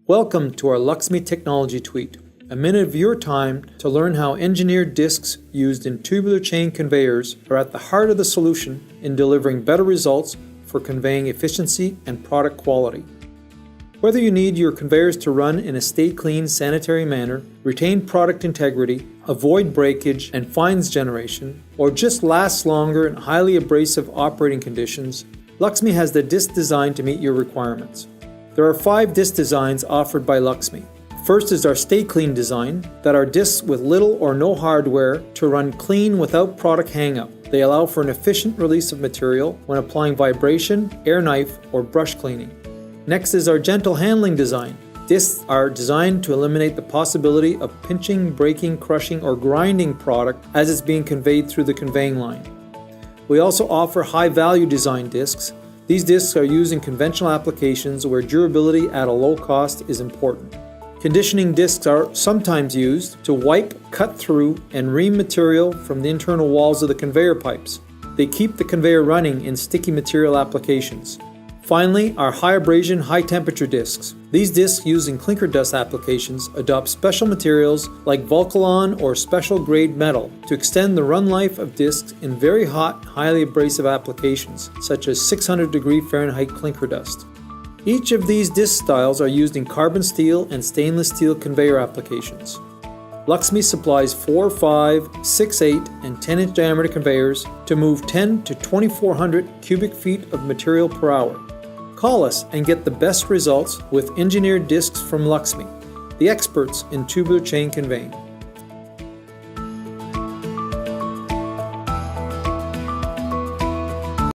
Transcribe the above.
Welcome to our Luxme Technology Tweet, a minute of your time to learn how engineered discs used in tubular chain conveyors are at the heart of the solution in delivering better results for conveying efficiency and product quality. Whether you need your conveyors to run in a stay clean, sanitary manner, retain product integrity, avoid breakage and fines generation, or just last longer in highly abrasive operating conditions, Luxme has the disc designed to meet your requirements. There are 5 disc designs offered by Luxme. First is our Stay Clean design, that are discs with little or no hardware to run clean without product hang-up. They allow for an efficient release of material when applying vibration, air knife, or brush cleaning. Next is our Gentle Handling design. Discs are designed to eliminate the possibility of pinching, breaking, crushing, or grinding product as it's being conveyed through the conveying line. We also offer high-value design discs. These discs are used in conventional applications where durability at a low cost is important. Conditioning discs are sometimes used to wipe, cut through, and ream material from the internal walls of the conveyor pipes. They keep the conveyor running in sticky material applications. Finally, our high abrasion, high temperature discs. These discs used in clinker dust applications adopt special materials like Vulcolon or special grade metal to extend the run life of discs in very hot, highly abrasive applications, such as 600 degree Fahrenheit clinker dust. Each of these disc styles are used in carbon steel and stainless steel conveyor applications. Luxme supplies 4, 5, 6, 8, and 10-inch diameter conveyors to move 10 to 2,400 cubic feet of material per hour. Call us and get the best results with engineered discs from Luxme, the experts in tubular chain conveying.